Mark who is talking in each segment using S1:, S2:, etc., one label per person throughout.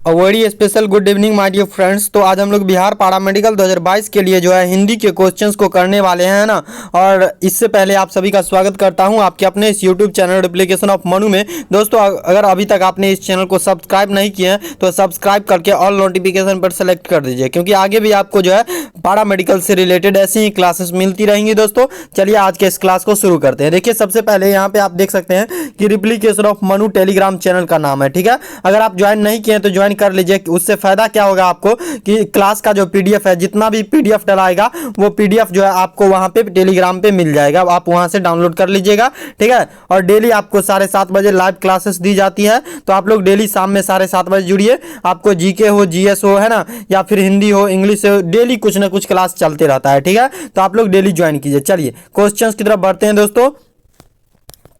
S1: Very special good evening my dear friends. तो आज हम लोग बिहार पारा मेडिकल 2022 के लिए जो है हिंदी के क्वेश्चंस को करने वाले हैं ना। और इससे पहले आप सभी का स्वागत करता हूं आपके अपने इस YouTube channel application of Manu में। दोस्तों अगर अभी तक आपने इस चैनल को सब्सक्राइब नहीं किए हैं तो सब्सक्राइब करके ऑल नोटिफिकेशन पर सेलेक्ट कर दीजिए, क्योंकि आगे भी आपको जो है पारा मेडिकल से रिलेटेड ऐसी ही क्लासेस मिलती रहेंगी। दोस्तों चलिए आज के इस क्लास को शुरू करते हैं। देखिए सबसे पहले यहाँ पे आप देख सकते हैं कि replication of Manu Telegram channel का नाम है, ठीक है। अगर आप ज्वाइन नहीं किए तो ज्वाइन कर लीजिए। उससे फायदा क्या होगा आपको कि क्लास का जो पीडीएफ है, जितना भी पीडीएफ डलाएगा वो पीडीएफ जो है आपको वहां पे टेलीग्राम पे मिल जाएगा, आप वहां से डाउनलोड कर लीजिएगा, ठीक है। और डेली आपको 7:30 बजे लाइव क्लासेस दी जाती है, तो आप लोग डेली शाम में 7:30 बजे जुड़िए। आपको जीके हो, जीएस हो, है ना, या फिर हिंदी हो, इंग्लिश हो, डेली कुछ ना कुछ क्लास चलते रहता है, ठीक है। तो आप लोग डेली ज्वाइन कीजिए। चलिए क्वेश्चंस की तरफ बढ़ते हैं दोस्तों।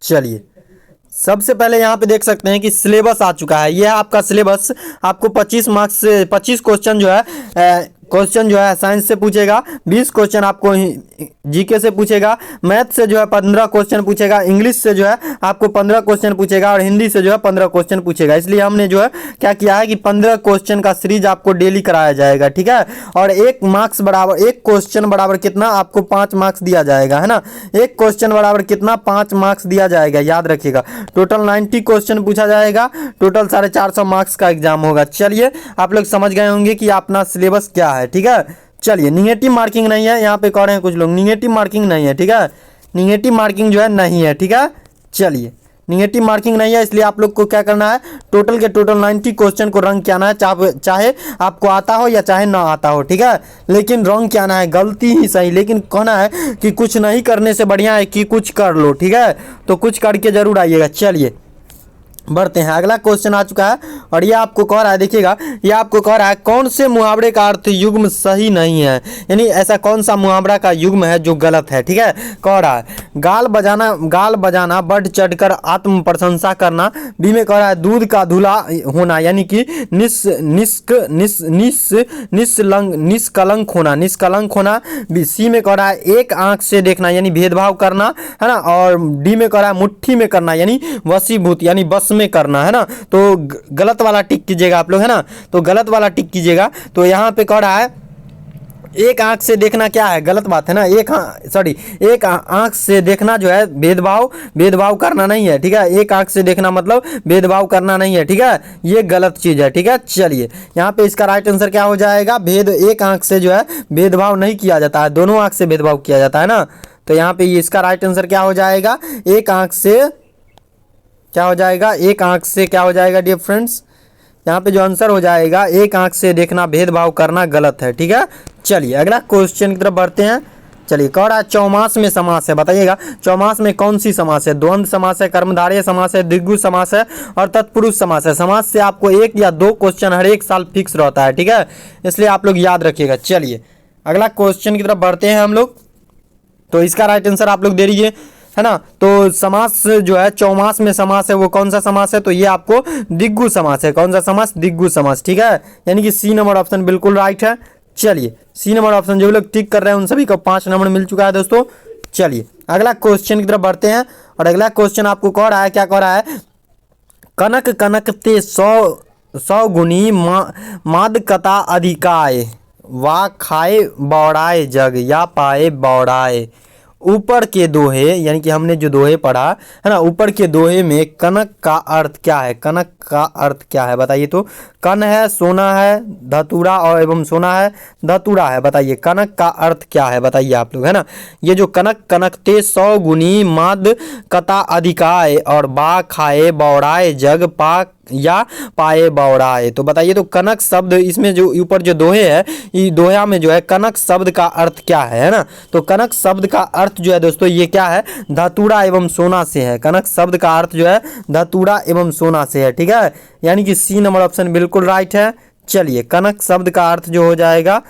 S1: चलिए सबसे पहले यहाँ पे देख सकते हैं कि सिलेबस आ चुका है। यह आपका सिलेबस आपको 25 मार्क्स से 25 क्वेश्चन जो है साइंस से पूछेगा, 20 क्वेश्चन आपको जीके से पूछेगा, मैथ से जो है 15 क्वेश्चन पूछेगा, इंग्लिश से जो है आपको 15 क्वेश्चन पूछेगा और हिंदी से जो है 15 क्वेश्चन पूछेगा। इसलिए हमने जो है क्या किया है कि 15 क्वेश्चन का सीरीज आपको डेली कराया जाएगा, ठीक है। और एक क्वेश्चन बराबर कितना, आपको 5 मार्क्स दिया जाएगा, है ना। एक क्वेश्चन बराबर कितना, 5 मार्क्स दिया जाएगा, याद रखिएगा। टोटल 90 क्वेश्चन पूछा जाएगा, टोटल 450 मार्क्स का एग्जाम होगा। चलिए आप लोग समझ गए होंगे कि अपना सिलेबस क्या है, ठीक है। चलिए निगेटिव मार्किंग नहीं है, यहाँ पे कह रहे हैं कुछ लोग निगेटिव मार्किंग नहीं है, ठीक है। निगेटिव मार्किंग जो है नहीं है, ठीक है। चलिए निगेटिव मार्किंग नहीं है, इसलिए आप लोग को क्या करना है, टोटल के टोटल 90 क्वेश्चन को रंग किया है, चाहे आपको आता हो या चाहे ना आता हो, ठीक है। लेकिन रंग क्या है, गलती ही सही, लेकिन कहना है कि कुछ नहीं करने से बढ़िया है कि कुछ कर लो, ठीक है। तो कुछ करके जरूर आइएगा। चलिए बढ़ते हैं, अगला क्वेश्चन आ चुका है और ये आपको कह रहा है, देखिएगा ये आपको कह रहा है कौन से मुहावरे का अर्थ युग्म सही नहीं है, यानी ऐसा कौन सा मुहावरा का युग्म है जो गलत है, ठीक है। कह रहा है गाल बजाना बढ़ चढ़कर आत्म प्रशंसा करना। बी में कह रहा है दूध का धुला होना, यानी कि निष्कलंक होना। सी में कह रहा है एक आंख से देखना, यानी भेदभाव करना, है ना। और डी में कह रहा है मुट्ठी में करना, यानी वशीभूत, यानी बस में करना, है ना। तो गलत वाला टिक कीजिएगा आप लोग, है ना। तो गलत वाला टिक कीजिएगा। तो यहाँ पे कह रहा है एक आंख से देखना क्या है, गलत बात है ना। एक आंख से देखना जो है भेदभाव करना नहीं है, ठीक है। एक आंख से देखना मतलब भेदभाव करना नहीं है, ठीक है। ये गलत चीज है, ठीक है। चलिए यहाँ पे इसका राइट आंसर क्या हो जाएगा, एक आंख से जो है भेदभाव नहीं किया जाता है, दोनों आंख से भेदभाव किया जाता है ना। तो यहाँ पे इसका राइट आंसर क्या हो जाएगा, एक आंख से क्या हो जाएगा, एक आंख से क्या हो जाएगा डियर फ्रेंड्स, यहाँ पे जो आंसर हो जाएगा एक आंख से देखना भेदभाव करना गलत है, ठीक है। चलिए अगला क्वेश्चन की तरफ बढ़ते हैं। चलिए कह रहा है चौमास में समास है, बताइएगा चौमास में कौन सी समास है, द्वंद्व समास है, कर्मधारय समास है, द्विगु समास है और तत्पुरुष समास है। समास से आपको 1 या 2 क्वेश्चन हर एक साल फिक्स रहता है, ठीक है, इसलिए आप लोग याद रखिएगा। चलिए अगला क्वेश्चन की तरफ बढ़ते हैं हम लोग। तो इसका राइट आंसर आप लोग दे दीजिए, है ना। तो समास जो है चौमास में समास है, वो कौन सा समास है, तो ये आपको दिग्गु समास है। कौन सा समास, दिग्गु समास, ठीक है। यानी कि सी नंबर ऑप्शन बिल्कुल राइट है। चलिए सी नंबर ऑप्शन जो लोग टिक कर रहे हैं उन सभी को 5 नंबर मिल चुका है दोस्तों। चलिए अगला क्वेश्चन की तरफ बढ़ते हैं और अगला क्वेश्चन आपको कह रहा है, क्या कह रहा है, कनक कनक ते 100 गुनी मादकता अधिकाय, वा खाए बौड़ाए जग या पाए बौड़ाए। ऊपर के दोहे, यानी कि हमने जो दोहे पढ़ा है ना, ऊपर के दोहे में कनक का अर्थ क्या है, कनक का अर्थ क्या है बताइए। तो कन है, सोना है, धतूरा और एवं सोना है, धतूरा है, बताइए कनक का अर्थ क्या है, बताइए आप लोग, है ना। ये जो कनक ते 100 गुनी माद कता अधिकाय और बा खाए बौड़ाए जग पा या पाए बौड़ाए। तो बताइए तो कनक शब्द, इसमें जो ऊपर जो दोहे है, ये दोहा में जो है कनक शब्द का अर्थ क्या है ना। तो कनक शब्द का अर्थ जो है दोस्तों ये क्या है, धतूरा एवं सोना से है। कनक शब्द का अर्थ जो है धतूरा एवं सोना से है, ठीक है। यानी कि सी नंबर ऑप्शन बिल्कुल राइट है। चलिए कनक शब्द का अर्थ जो हो जाएगा,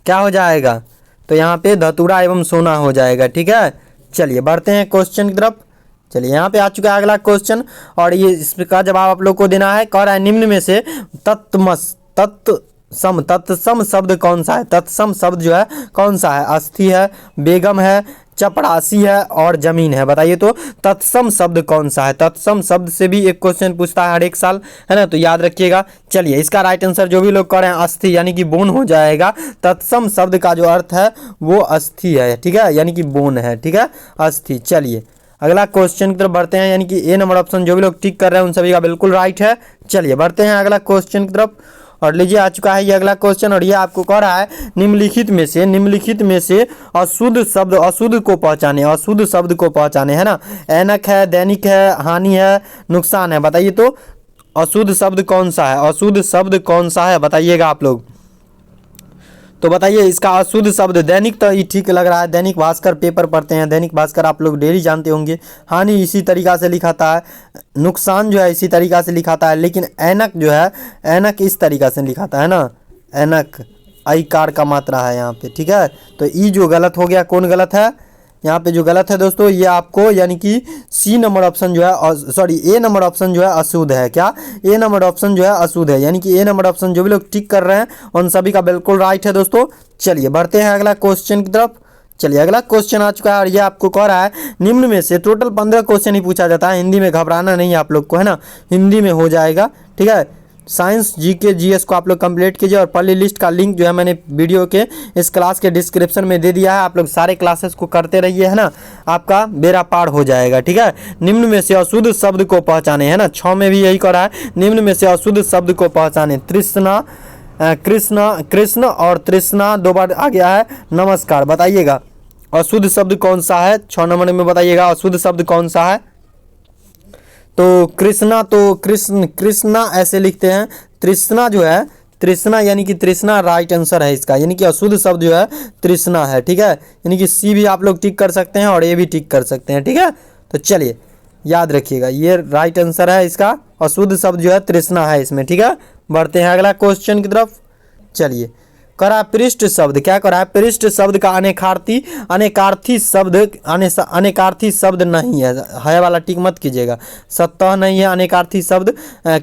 S1: क्या हो जाएगा, तो यहाँ पे धतूरा एवं सोना हो जाएगा, ठीक है। चलिए बढ़ते हैं क्वेश्चन की तरफ। चलिए यहाँ पे आ चुका है अगला क्वेश्चन और ये इसका जवाब आप लोग को देना है। कह रहा है निम्न में से तत्सम शब्द कौन सा है, तत्सम शब्द जो है कौन सा है, अस्थि है, बेगम है, चपरासी है और जमीन है। बताइए तो तत्सम शब्द कौन सा है। तत्सम शब्द से भी एक क्वेश्चन पूछता है हर एक साल, है ना, तो याद रखिएगा। चलिए इसका राइट आंसर जो भी लोग कर रहे हैं अस्थि यानी कि बोन हो जाएगा। तत्सम शब्द का जो अर्थ है वो अस्थि है, ठीक है, यानी कि बोन है, ठीक है, अस्थि। चलिए अगला क्वेश्चन की तरफ बढ़ते हैं, यानी कि ए नंबर ऑप्शन जो भी लोग टिक कर रहे हैं उन सभी का बिल्कुल राइट है। चलिए बढ़ते हैं अगला क्वेश्चन की तरफ। और लीजिए आ चुका है ये अगला क्वेश्चन, और ये आपको कह रहा है निम्नलिखित में से अशुद्ध शब्द, अशुद्ध को पहचाने, अशुद्ध शब्द को पहचाने, है ना। ऐनक है, दैनिक है, हानि है, नुकसान है। बताइए तो अशुद्ध शब्द कौन सा है, अशुद्ध शब्द कौन सा है, बताइएगा आप लोग। तो बताइए इसका अशुद्ध शब्द, दैनिक तो ये ठीक लग रहा है, दैनिक भास्कर पेपर पढ़ते हैं, दैनिक भास्कर आप लोग डेली जानते होंगे। हानि इसी तरीक़ा से लिखाता है, नुकसान जो है इसी तरीक़ा से लिखाता है, लेकिन ऐनक जो है, ऐनक इस तरीक़ा से लिखाता है ना, ऐनक आई कार का मात्रा है यहाँ पे, ठीक है। तो ई जो गलत हो गया, कौन गलत है यहाँ पे, जो गलत है दोस्तों ये आपको, यानी कि सी नंबर ऑप्शन जो है, सॉरी ए नंबर ऑप्शन जो है अशुद्ध है। क्या, ए नंबर ऑप्शन जो है अशुद्ध है, यानी कि ए नंबर ऑप्शन जो भी लोग टिक कर रहे हैं उन सभी का बिल्कुल राइट है दोस्तों। चलिए बढ़ते हैं अगला क्वेश्चन की तरफ। चलिए अगला क्वेश्चन आ चुका है, और ये आपको कह रहा है निम्न में से, टोटल 15 क्वेश्चन ही पूछा जाता है, हिंदी में घबराना नहीं है आप लोग को, है ना, हिंदी में हो जाएगा, ठीक है। साइंस जीके जीएस को आप लोग कंप्लीट कीजिए, और प्ले लिस्ट का लिंक जो है मैंने वीडियो के इस क्लास के डिस्क्रिप्शन में दे दिया है, आप लोग सारे क्लासेस को करते रहिए, है ना, आपका बेड़ा पार हो जाएगा, ठीक है। निम्न में से अशुद्ध शब्द को पहचाने, है ना, 6 में भी यही करा है, निम्न में से अशुद्ध शब्द को पहचाने। तृष्णा, कृष्ण और तृष्णा 2 बार आ गया है, नमस्कार। बताइएगा अशुद्ध शब्द कौन सा है, 6 नंबर में बताइएगा अशुद्ध शब्द कौन सा है। तो कृष्णा, तो कृष्णा ऐसे लिखते हैं, तृष्णा जो है, तृष्णा यानी कि तृष्णा राइट आंसर है इसका, यानी कि अशुद्ध शब्द जो है तृष्णा है, ठीक है। यानी कि सी भी आप लोग टिक कर सकते हैं और ए भी टिक कर सकते हैं, ठीक है। तो चलिए याद रखिएगा ये राइट आंसर है इसका, अशुद्ध शब्द जो है तृष्णा है इसमें, ठीक है। बढ़ते हैं अगला क्वेश्चन की तरफ। चलिए करा पृष्ठ शब्द, क्या करा है, पृष्ठ शब्द का अनेकार्थी, अनेकार्थी शब्द, अनेकार्थी शब्द नहीं है वाला टिक मत कीजिएगा। सतह नहीं है अनेकार्थी शब्द,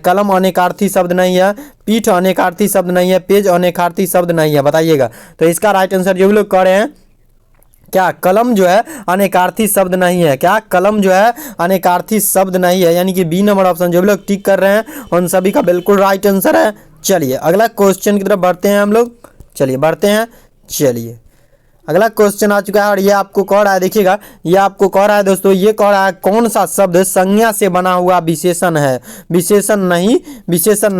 S1: कलम अनेकार्थी शब्द नहीं है, पीठ अनेकार्थी शब्द नहीं है, पेज अनेकार्थी शब्द नहीं है। बताइएगा तो इसका राइट आंसर जो भी लोग कह रहे हैं, क्या कलम जो है अनेकार्थी शब्द नहीं है, क्या कलम जो है अनेकार्थी शब्द नहीं है, यानी कि बी नंबर ऑप्शन जो भी लोग टिक कर रहे हैं उन सभी का बिल्कुल राइट आंसर है। चलिए अगला क्वेश्चन की तरफ बढ़ते हैं हम लोग। चलिए बढ़ते हैं। चलिए अगला क्वेश्चन आ चुका है, और ये आपको कह रहा है, देखिएगा ये आपको कह रहा है दोस्तों, ये कह रहा है कौन सा शब्द संज्ञा से बना हुआ विशेषण है, विशेषण नहीं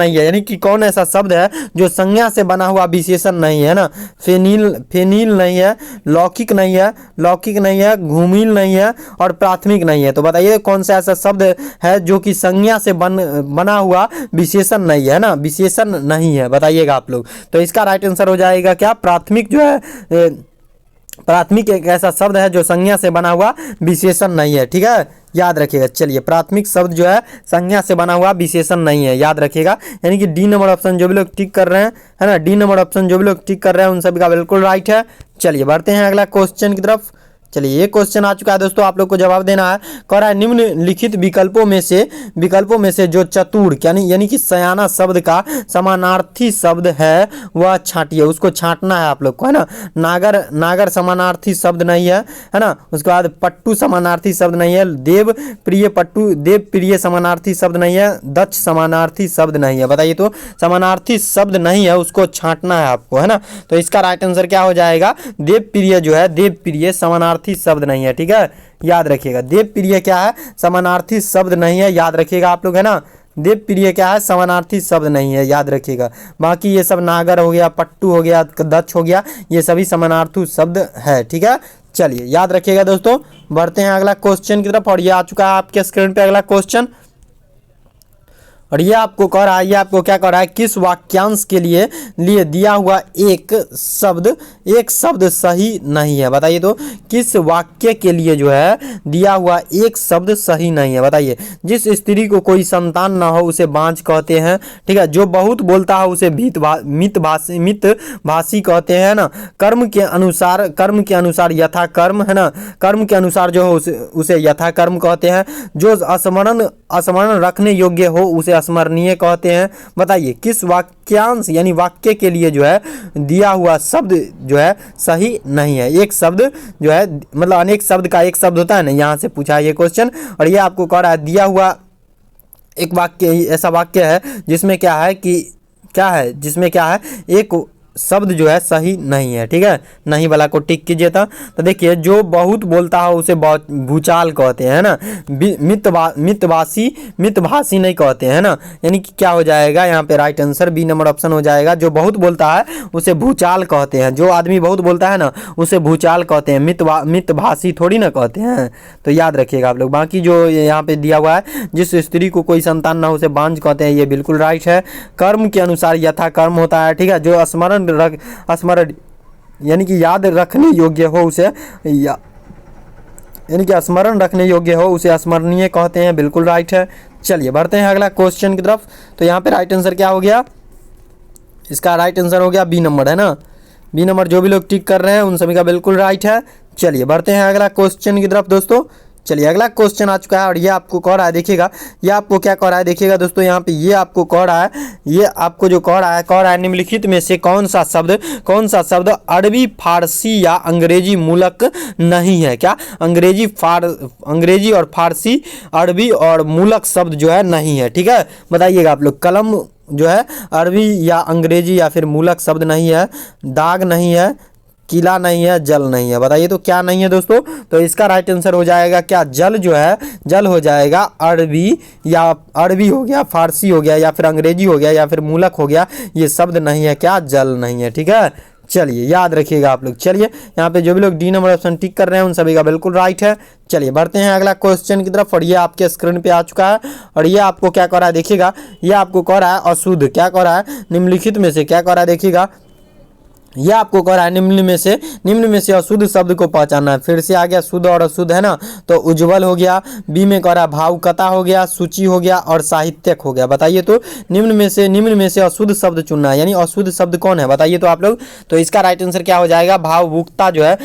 S1: है, यानी कि कौन ऐसा शब्द है जो संज्ञा से बना हुआ विशेषण नहीं है ना। फेनील नहीं है, लौकिक नहीं है, घूमिल नहीं है और प्राथमिक नहीं है। तो बताइए कौन सा ऐसा शब्द है जो कि संज्ञा से बना हुआ विशेषण नहीं है ना, विशेषण नहीं है, बताइएगा आप लोग। तो इसका राइट आंसर हो जाएगा क्या, प्राथमिक जो है, प्राथमिक एक ऐसा शब्द है जो संज्ञा से बना हुआ विशेषण नहीं है, ठीक है, याद रखिएगा। चलिए प्राथमिक शब्द जो है संज्ञा से बना हुआ विशेषण नहीं है, याद रखिएगा। यानी कि डी नंबर ऑप्शन जो भी लोग टिक कर रहे हैं, है ना, डी नंबर ऑप्शन जो भी लोग टिक कर रहे हैं उन सभी का बिल्कुल राइट है। चलिए बढ़ते हैं अगला क्वेश्चन की तरफ। चलिए ये क्वेश्चन आ चुका है दोस्तों, आप लोग को जवाब देना है। कह रहा है निम्नलिखित विकल्पों में से जो चतुर यानी कि सयाना शब्द का समानार्थी शब्द है वह छांटिए, उसको छांटना है आप लोग को, है ना। नागर समानार्थी शब्द नहीं है ना। उसके बाद पट्टू समानार्थी शब्द नहीं है, देव प्रिय समानार्थी शब्द नहीं है, दक्ष समानार्थी शब्द नहीं है। बताइए तो समानार्थी शब्द नहीं है, उसको छांटना है आपको, है ना। तो इसका राइट आंसर क्या हो जाएगा, देव प्रिय जो है, देव प्रिय समानार्थी शब्द नहीं है, ठीक है, याद रखिएगा। देव प्रिय क्या है, समानार्थी शब्द नहीं है, याद रखिएगा आप लोग, है ना। देव प्रिय क्या है, समानार्थी शब्द नहीं है, याद रखिएगा। बाकी ये सब नागर हो गया, पट्टू हो गया, दक्ष हो गया, ये सभी समानार्थी शब्द है, ठीक है। चलिए याद रखिएगा दोस्तों। बढ़ते हैं अगला क्वेश्चन की तरफ, और ये आ चुका है आपके स्क्रीन पे अगला क्वेश्चन, और ये आपको कह रहा है, ये आपको क्या कह रहा है, किस वाक्यांश के लिए दिया हुआ एक शब्द सही नहीं है। बताइए तो किस वाक्य के लिए जो है दिया हुआ एक शब्द सही नहीं है। बताइए, जिस स्त्री को कोई संतान ना हो उसे बांझ कहते हैं, ठीक है। जो बहुत बोलता है उसे मितभाषी कहते हैं ना। कर्म के अनुसार यथा कर्म, है ना, कर्म के अनुसार जो हो उसे यथा कर्म कहते हैं। जो स्मरण रखने योग्य हो उसे स्मरणीय कहते हैं। बताइए किस वाक्य वाक्यांश यानी वाक्य के लिए जो है दिया हुआ शब्द जो है सही नहीं है। एक शब्द जो है मतलब अनेक शब्द का एक शब्द होता है ना, यहाँ से पूछा है ये क्वेश्चन। और ये आपको कह रहा है दिया हुआ एक वाक्य ऐसा वाक्य है जिसमें क्या है कि क्या है जिसमें क्या है एक शब्द जो है सही नहीं है। ठीक है, नहीं वाला को टिक कीजिए। तो देखिए जो बहुत बोलता है उसे भूचाल कहते हैं ना, मितभाषी नहीं कहते हैं ना, यानी कि क्या हो जाएगा यहाँ पे right answer B number option हो जाएगा। जो बहुत बोलता है उसे भूचाल कहते हैं, जो आदमी बहुत बोलता है ना उसे भूचाल कहते हैं, मितभाषी थोड़ी ना कहते हैं। तो याद रखिएगा आप लोग। बाकी जो यहाँ पे दिया हुआ है जिस स्त्री को कोई संतान ना उसे बांझ कहते हैं, ये बिल्कुल राइट है। कर्म के अनुसार यथा कर्म होता है। ठीक है, जो स्मरण यानी कि याद रखने योग्य हो उसे यानी कि स्मरण रखने योग्य हो उसे स्मरणीय कहते हैं, बिल्कुल राइट है। चलिए बढ़ते हैं अगला क्वेश्चन की तरफ। तो यहाँ पे राइट आंसर क्या हो गया, इसका राइट आंसर हो गया बी नंबर है ना। बी नंबर जो भी लोग टिक कर रहे हैं उन सभी का बिल्कुल राइट है। चलिए बढ़ते हैं अगला क्वेश्चन की तरफ दोस्तों। चलिए अगला क्वेश्चन आ चुका है और ये आपको कह रहा है, देखिएगा ये आपको क्या कह रहा है, देखिएगा दोस्तों यहाँ पे ये आपको कह रहा है, ये आपको जो कह रहा है निम्नलिखित में से कौन सा शब्द अरबी फारसी या अंग्रेजी मूलक नहीं है। क्या अंग्रेजी और फारसी अरबी और मूलक शब्द जो है नहीं है। ठीक है, बताइएगा आप लोग। कलम जो है अरबी या अंग्रेजी या फिर मूलक शब्द नहीं है, दाग नहीं है, किला नहीं है, जल नहीं है। बताइए तो क्या नहीं है दोस्तों। तो इसका राइट आंसर हो जाएगा क्या, जल जो है जल हो जाएगा। अरबी हो गया, फारसी हो गया या फिर अंग्रेजी हो गया या फिर मूलक हो गया, ये शब्द नहीं है, क्या जल नहीं है। ठीक है, चलिए याद रखिएगा आप लोग। चलिए यहाँ पे जो भी लोग डी नंबर ऑप्शन टिक कर रहे हैं उन सभी का बिल्कुल राइट है। चलिए बढ़ते हैं अगला क्वेश्चन की तरफ और ये आपके स्क्रीन पे आ चुका है और ये आपको क्या कह रहा है, देखिएगा ये आपको कह रहा है अशुद्ध, क्या कह रहा है निम्नलिखित में से क्या कह रहा है, देखिएगा यह आपको कह रहा है निम्न में से अशुद्ध शब्द को पहचानना है। फिर से आ गया शुद्ध और अशुद्ध है ना, तो उज्जवल हो गया, बी में कह रहा है भावुकता हो गया, सूची हो गया और साहित्यक हो गया। बताइए तो निम्न में से अशुद्ध शब्द चुनना है, यानी अशुद्ध शब्द कौन है बताइए तो आप लोग। तो इसका राइट आंसर क्या हो जाएगा, भावुकता जो है,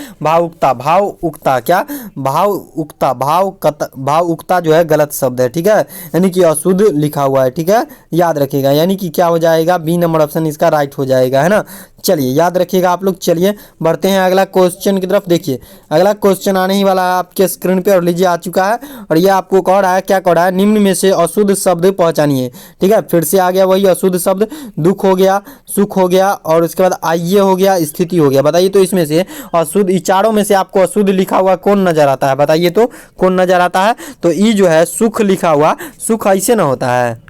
S1: भावुकता जो है गलत शब्द है। ठीक है, यानी कि अशुद्ध लिखा हुआ है। ठीक है, याद रखिएगा, यानी कि क्या हो जाएगा, बी नंबर ऑप्शन इसका राइट हो जाएगा है ना। चलिए याद रखिएगा आप लोग। चलिए बढ़ते हैं अगला क्वेश्चन की तरफ। देखिए अगला क्वेश्चन आने ही वाला है आपके स्क्रीन पे और लीजिए आ चुका है और ये आपको कह रहा है, क्या कह रहा है, निम्न में से अशुद्ध शब्द पहचानिए। ठीक है, फिर से आ गया वही अशुद्ध शब्द, दुख हो गया, सुख हो गया और उसके बाद आइए हो गया, स्थिति हो गया। बताइए तो इसमें से अशुद्ध, इस चारों में से आपको अशुद्ध लिखा हुआ कौन नजर आता है, बताइए तो कौन नजर आता है। तो ई जो है सुख लिखा हुआ, सुख ऐसे ना होता है,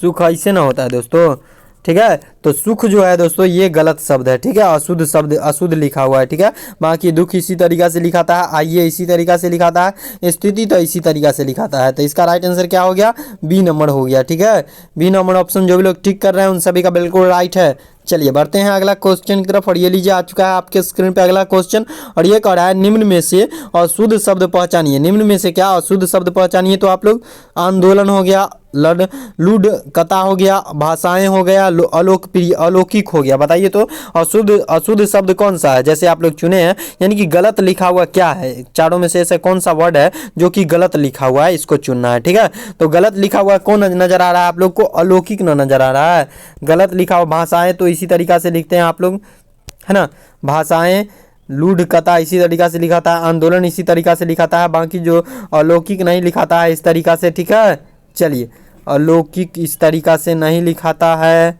S1: सुख ऐसे ना होता है दोस्तों। ठीक है, तो सुख जो है दोस्तों ये गलत शब्द है। ठीक है, अशुद्ध शब्द अशुद्ध लिखा हुआ है। ठीक है, बाकी दुख इसी तरीका से लिखाता है, आइए इसी तरीका से लिखाता है, स्थिति तो इसी तरीका से लिखाता है। तो इसका राइट आंसर क्या हो गया, बी नंबर हो गया। ठीक है, बी नंबर ऑप्शन जो भी लोग टिक कर रहे हैं उन सभी का बिल्कुल राइट है। चलिए बढ़ते हैं अगला क्वेश्चन की तरफ और ये लीजिए आ चुका है आपके स्क्रीन पे अगला क्वेश्चन और ये कह रहा है निम्न में से अशुद्ध शब्द पहचानिए। निम्न में से क्या अशुद्ध शब्द पहचानिए तो आप लोग, आंदोलन हो गया, लुढ़ कथा हो गया, भाषाएं हो गया, अलौकिक हो गया। बताइए तो अशुद्ध शब्द कौन सा है, जैसे आप लोग चुने हैं, यानी कि गलत लिखा हुआ क्या है, चारों में से ऐसा कौन सा वर्ड है जो कि गलत लिखा हुआ है, इसको चुनना है। ठीक है, तो गलत लिखा हुआ कौन नजर आ रहा है आप लोग को, अलौकिक न नजर आ रहा है। गलत लिखा हुआ भाषाएं तो इसी तरीका से लिखते हैं आप लोग है ना, भाषाएं, लूढ़ कथा इसी तरीका से लिखाता है, आंदोलन इसी तरीका से लिखाता है, बाकी जो अलौकिक नहीं लिखाता है इस तरीका से। ठीक है, चलिए अलौकिक इस तरीका से नहीं लिखाता है,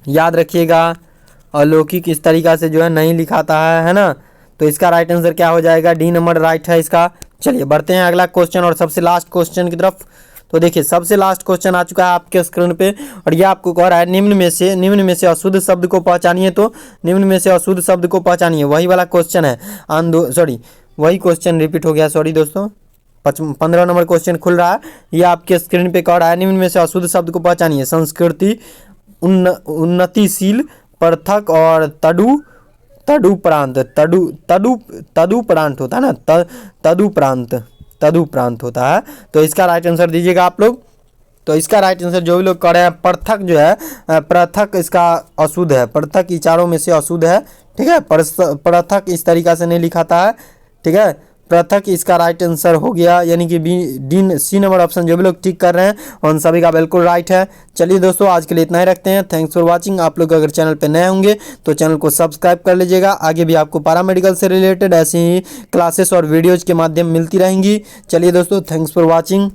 S1: याद रखिएगा, अलौकिक इस तरीका से जो है नहीं लिखाता है ना। तो इसका राइट आंसर क्या हो जाएगा, डी नंबर राइट है इसका। चलिए बढ़ते हैं अगला क्वेश्चन और सबसे लास्ट क्वेश्चन की तरफ। तो देखिए सबसे लास्ट क्वेश्चन आ चुका है आपके स्क्रीन पे और ये आपको कह रहा है निम्न में से अशुद्ध शब्द को पहचानिए। तो निम्न में से अशुद्ध शब्द को पहचानिए, वही वाला क्वेश्चन है, वही क्वेश्चन रिपीट हो गया, सॉरी दोस्तों, 15 नंबर क्वेश्चन खुल रहा है। ये आपके स्क्रीन पे कह रहा है निम्न में से अशुद्ध शब्द को पहचानिए। संस्कृति, उन्नतिशील, पृथक और तदुपरांत होता है ना, तदुपरांत होता है। तो इसका राइट आंसर दीजिएगा आप लोग। तो इसका राइट आंसर जो भी लोग कर रहे हैं, पृथक जो है, पृथक इसका अशुद्ध है, पृथक ई चारों में से अशुद्ध है। ठीक है, पृथक इस तरीका से नहीं लिखाता है। ठीक है, पृथक इसका राइट आंसर हो गया, यानी कि डी सी नंबर ऑप्शन जो भी लोग टिक कर रहे हैं उन सभी का बिल्कुल राइट है। चलिए दोस्तों आज के लिए इतना ही रखते हैं। Thanks for watching. आप लोग अगर चैनल पे नए होंगे तो चैनल को सब्सक्राइब कर लीजिएगा। आगे भी आपको पैरामेडिकल से रिलेटेड ऐसी ही क्लासेस और वीडियोज के माध्यम मिलती रहेंगी। चलिए दोस्तों, थैंक्स फॉर वाचिंग।